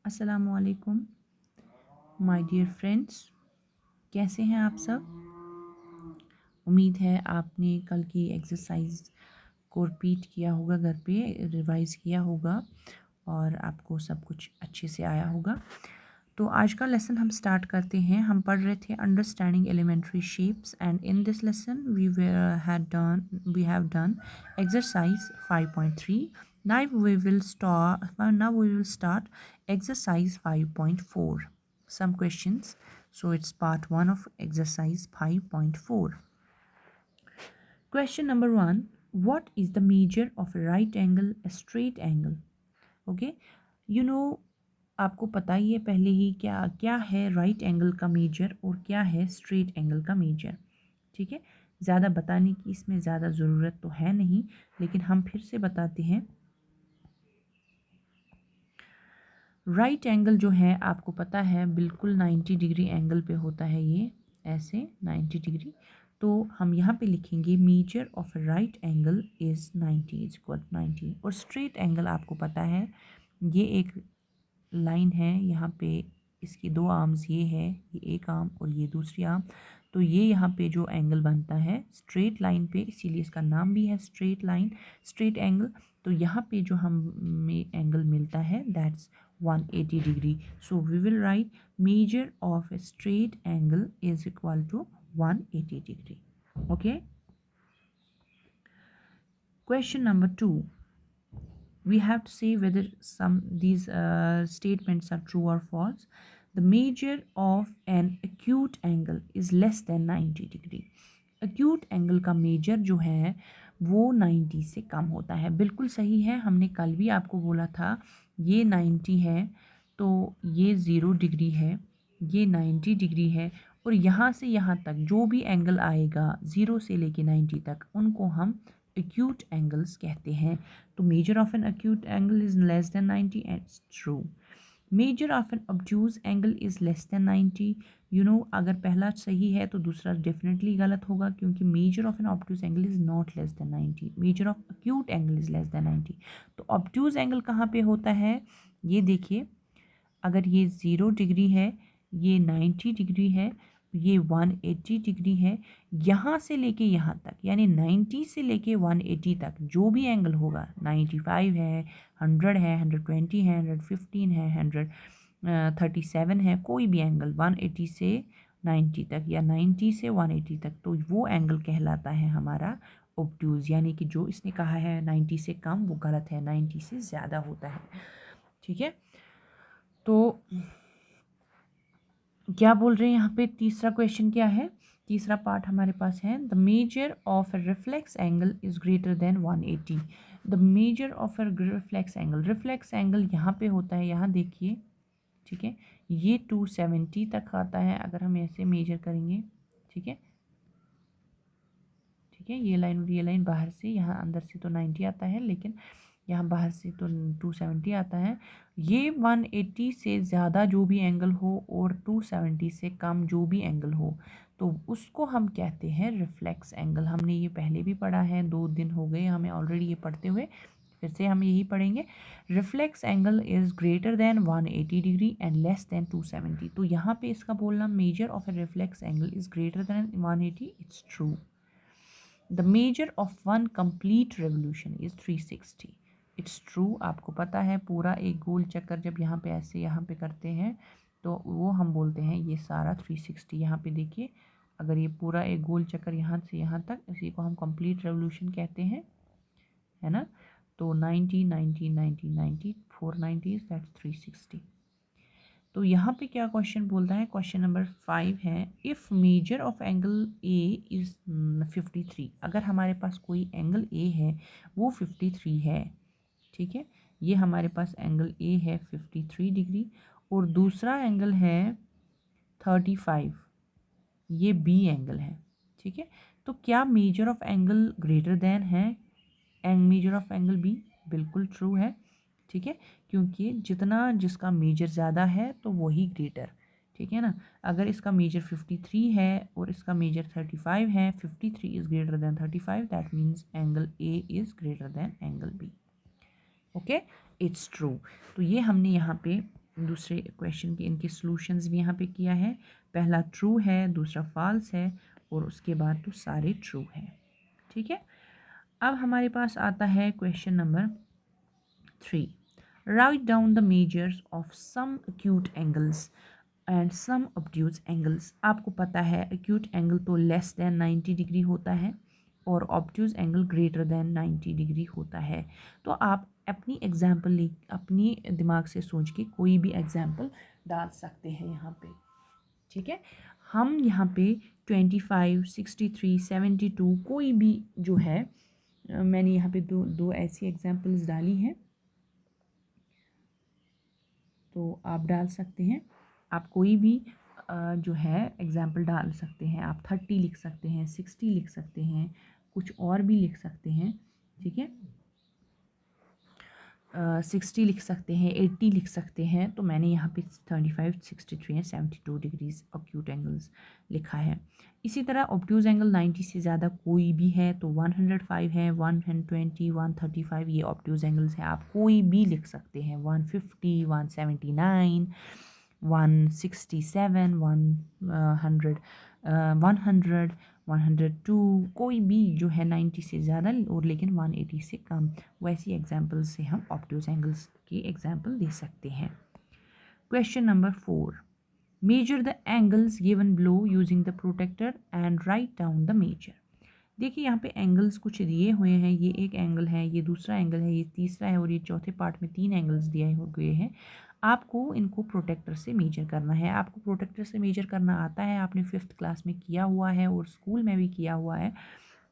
अस्सलामुअलैकुम my dear friends. कैसे हैं आप सब? उम्मीद है आपने कल की एक्सरसाइज को रिपीट किया होगा, घर पे रिवाइज़ किया होगा और आपको सब कुछ अच्छे से आया होगा। तो आज का लेसन हम स्टार्ट करते हैं। हम पढ़ रहे थे understanding elementary shapes and in this lesson we have done exercise 5.3. Now we will start exercise 5.4. Some questions. So it's part 1 of exercise 5.4. Question number 1. What is the measure of a right angle, a straight angle? Okay. You know, आपको पता ही है पहले ही क्या क्या है right angle का major और क्या है स्ट्रेट एंगल का मेजर। ठीक है, ज़्यादा बताने की इसमें ज़्यादा ज़रूरत तो है नहीं, लेकिन हम फिर से बताते हैं। राइट एंगल जो है आपको पता है बिल्कुल 90 डिग्री एंगल पे होता है, ये ऐसे 90 डिग्री। तो हम यहाँ पे लिखेंगे measure of right angle is 90 is equal 90। और स्ट्रेट एंगल आपको पता है ये एक लाइन है, यहाँ पे इसकी दो आर्म्स, ये है ये एक आर्म और ये दूसरी आर्म। तो ये यहाँ पे जो एंगल बनता है स्ट्रेट लाइन पे, इसीलिए इसका नाम भी है स्ट्रेट लाइन, स्ट्रेट एंगल। तो यहाँ पे जो हमें एंगल मिलता है that's 180 degree. So we will write measure of a straight angle is equal to 180 degree. Okay, question number 2. We have to say whether these statements are true or false. The measure of an acute angle is less than 90 degree. Acute angle का major जो है वो 90 से कम होता है। बिल्कुल सही है, हमने कल भी आपको बोला था ये 90 है तो ये 0 डिग्री है, ये 90 डिग्री है और यहाँ से यहाँ तक जो भी एंगल आएगा 0 से लेके 90 तक उनको हम acute angles कहते हैं। तो measure of an acute angle is less than 90 and it's true. Measure of an obtuse angle is less than 90. You know, अगर पहला सही है तो दूसरा definitely गलत होगा, क्योंकि measure of an obtuse angle is not less than 90. Measure of acute angle is less than 90. तो obtuse angle कहाँ पे होता है ये देखिए, अगर ये 0 डिग्री है, ये 90 डिग्री है, ये 180 डिग्री है, यहाँ से लेके यहाँ तक यानी 90 से लेके 180 तक जो भी एंगल होगा, 95 है, 100 है, 120 है, 115 है, 137 है, कोई भी एंगल 180 से 90 तक या 90 से 180 तक, तो वो एंगल कहलाता है हमारा ऑब्ट्यूज। यानी कि जो इसने कहा है 90 से कम वो गलत है, 90 से ज़्यादा होता है। ठीक है, तो क्या बोल रहे हैं यहाँ पे, तीसरा क्वेश्चन क्या है, तीसरा पार्ट हमारे पास है the major of A reflex angle is greater than 180। The major of A reflex angle यहाँ पे होता है, यहाँ देखिए। ठीक है, ये 270 तक आता है अगर हम ऐसे मेजर करेंगे। ठीक है, ठीक है, ये लाइन बाहर से, यहाँ अंदर से तो 90 आता है लेकिन यहाँ बाहर से तो 270 आता है। ये 180 से ज़्यादा जो भी एंगल हो और 270 से कम जो भी एंगल हो तो उसको हम कहते हैं रिफ्लेक्स एंगल। हमने ये पहले भी पढ़ा है, 2 दिन हो गए हमें ऑलरेडी ये पढ़ते हुए, फिर से हम यही पढ़ेंगे। Reflex angle is greater then 180 degree and less than 270। तो यहाँ पे इसका बोलना major of A reflex angle is greater then 180, it's true. The measure of one complete revolution is 360, it's true. आपको पता है पूरा एक गोल चक्कर जब यहाँ पे ऐसे यहाँ पे करते हैं तो वो हम बोलते हैं ये सारा 360। यहाँ पे देखिए, अगर ये पूरा एक गोल चक्कर यहाँ से यहाँ तक, इसी को हम कंप्लीट रेवोल्यूशन कहते हैं, है ना। तो 90 90 90 90 490 दैट्स 360। तो यहाँ पे क्या क्वेश्चन बोलता है, क्वेश्चन नंबर 5 है if measure of angle A is 53। अगर हमारे पास कोई एंगल ए है वो 53 है। ठीक है, ये हमारे पास एंगल ए है 53 डिग्री और दूसरा एंगल है 35, ये बी एंगल है। ठीक है, तो क्या measure of angle greater then है मेजर ऑफ एंगल बी? बिल्कुल ट्रू है। ठीक है, क्योंकि जितना जिसका मेजर ज़्यादा है तो वही ग्रेटर। ठीक है ना, अगर इसका मेजर 53 है और इसका मेजर 35 है, 53 is greater than 35, that means angle A is greater than angle B. Okay, it's true. तो ये हमने यहाँ पे दूसरे क्वेश्चन के इनके सॉल्यूशंस भी यहाँ पे किया है। पहला ट्रू है, दूसरा फॉल्स है और उसके बाद तो सारे ट्रू हैं। ठीक है, अब हमारे पास आता है question number 3। Write down the measures of some acute angles and some obtuse angles. आपको पता है एक्यूट एंगल तो लेस देन 90 डिग्री होता है और obtuse angle greater than 90 degree होता है। तो आप अपनी एग्जाम्पल अपनी दिमाग से सोच के कोई भी एग्जाम्पल डाल सकते हैं यहाँ पे। ठीक है, हम यहाँ पे 25, 63, 72 कोई भी जो है मैंने यहाँ पे दो ऐसी एग्जाम्पल्स डाली हैं, तो आप डाल सकते हैं। आप कोई भी जो है एग्जाम्पल डाल सकते हैं। आप 30 लिख सकते हैं, 60 लिख सकते हैं, कुछ और भी लिख सकते हैं। ठीक है, 60 लिख सकते हैं, 80 लिख सकते हैं। तो मैंने यहाँ पे 35, 63 एंड 72 डिग्रीज ऑब्ट्यूज एंगल्स लिखा है। इसी तरह ऑब्ट्यूज एंगल 90 से ज़्यादा कोई भी है तो 105 है, 120, 135 ये ऑब्ट्यूज एंगल्स हैं। आप कोई भी लिख सकते हैं, 150, 179, 167, 100, 102 कोई भी जो है 90 से ज़्यादा और लेकिन 180 से कम, वैसी एग्जाम्पल से हम ऑब्ट्यूज एंगल्स की एग्जाम्पल दे सकते हैं। Question number 4। Measure the angles given below using the protractor and write down the measure. देखिए यहाँ पे एंगल्स कुछ दिए हुए हैं। ये एक एंगल है, ये दूसरा एंगल है, ये तीसरा है और ये चौथे पार्ट में 3 एंगल्स दिए हुए हैं। आपको इनको प्रोटेक्टर से मेजर करना है। आपको प्रोटेक्टर से मेजर करना आता है, आपने 5th क्लास में किया हुआ है और स्कूल में भी किया हुआ है,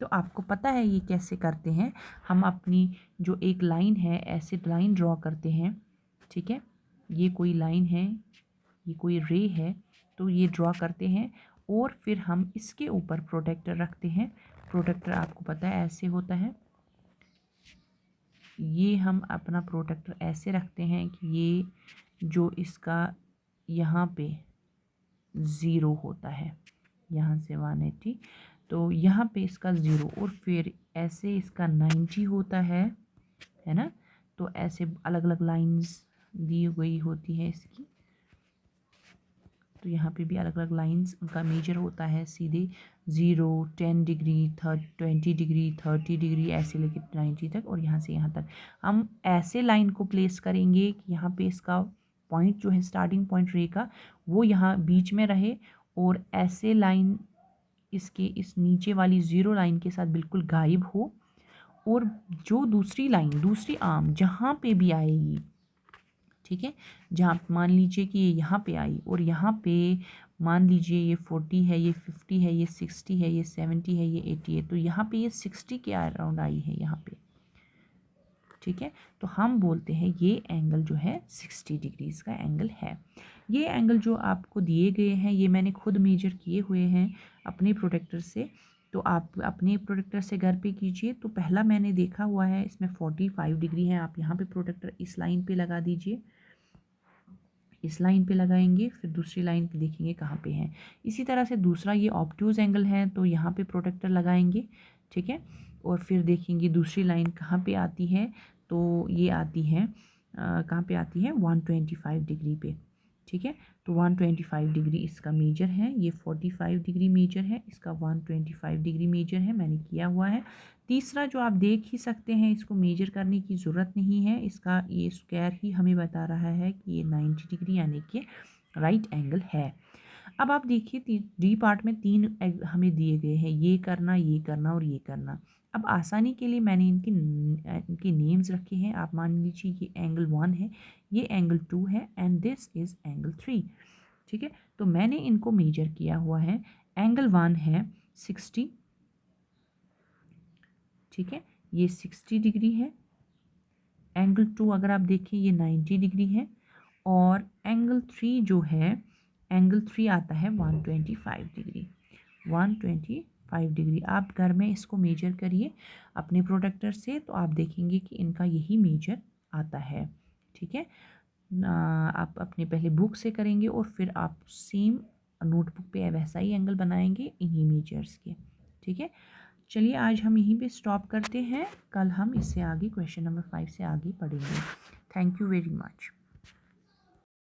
तो आपको पता है ये कैसे करते हैं। हम अपनी जो एक लाइन है ऐसे लाइन ड्रॉ करते हैं। ठीक है, ये कोई लाइन है, ये कोई रे है, तो ये ड्रॉ करते हैं और फिर हम इसके ऊपर प्रोटेक्टर रखते हैं। प्रोटेक्टर आपको पता है ऐसे होता है। ये हम अपना प्रोटेक्टर ऐसे रखते हैं कि ये जो इसका यहाँ पे 0 होता है, यहाँ से 180, तो यहाँ पे इसका 0 और फिर ऐसे इसका 90 होता है ना। तो ऐसे अलग अलग लाइंस दी गई होती है इसकी, तो यहाँ पे भी अलग अलग लाइंस उनका मेजर होता है सीधे 0, 10 डिग्री, 20 डिग्री, 30 डिग्री ऐसे लेके 90 तक और यहाँ से यहाँ तक हम ऐसे लाइन को प्लेस करेंगे कि यहाँ पे इसका पॉइंट जो है स्टार्टिंग पॉइंट रे का वो यहाँ बीच में रहे और ऐसे लाइन इसके इस नीचे वाली 0 लाइन के साथ बिल्कुल गायब हो और जो दूसरी लाइन दूसरी आर्म जहाँ पे भी आएगी, ठीक है, जहाँ मान लीजिए कि ये यहाँ पे आई और यहाँ पे मान लीजिए ये 40 है, ये 50 है, ये 60 है, ये 70 है, ये 80 है, तो यहाँ पे ये 60 के अराउंड आई है यहाँ पे। ठीक है, तो हम बोलते हैं ये एंगल जो है 60 डिग्रीज का एंगल है। ये एंगल जो आपको दिए गए हैं ये मैंने खुद मेजर किए हुए हैं अपने प्रोटेक्टर से, तो आप अपने प्रोटेक्टर से घर पे कीजिए। तो पहला मैंने देखा हुआ है इसमें 45 डिग्री है। आप यहाँ पे प्रोटेक्टर इस लाइन पे लगा दीजिए, इस लाइन पे लगाएंगे, फिर दूसरी लाइन पे देखेंगे कहाँ पे है। इसी तरह से दूसरा ये ऑब्ट्यूज एंगल है तो यहाँ पे प्रोटेक्टर लगाएंगे। ठीक है, और फिर देखेंगे दूसरी लाइन कहाँ पे आती है, तो ये आती है कहाँ पे आती है 125 डिग्री पे। ठीक है, तो 125 डिग्री इसका मेजर है, ये 45 डिग्री मेजर है, इसका 125 डिग्री मेजर है, मैंने किया हुआ है। तीसरा जो आप देख ही सकते हैं, इसको मेजर करने की ज़रूरत नहीं है, इसका ये स्क्वायर ही हमें बता रहा है कि ये 90 डिग्री यानी कि राइट एंगल है। अब आप देखिए डी पार्ट में 3 हमें दिए गए हैं, ये करना और ये करना। अब आसानी के लिए मैंने इनके नेम्स रखे हैं। आप मान लीजिए ये एंगल 1 है, ये एंगल 2 है एंड दिस इज़ एंगल 3। ठीक है, तो मैंने इनको मेजर किया हुआ है। एंगल 1 है 60, ठीक है, ये 60 डिग्री है। एंगल 2 अगर आप देखें ये 90 डिग्री है और एंगल 3 जो है, एंगल 3 आता है 125 डिग्री, 125 डिग्री। आप घर में इसको मेजर करिए अपने प्रोटेक्टर से, तो आप देखेंगे कि इनका यही मेजर आता है। ठीक है, आप अपने पहले बुक से करेंगे और फिर आप सेम नोटबुक पे वैसा ही एंगल बनाएंगे इन्हीं मेजर्स के। ठीक है, चलिए आज हम यहीं पे स्टॉप करते हैं, कल हम इससे आगे क्वेश्चन नंबर 5 से आगे पढ़ेंगे। Thank you very much.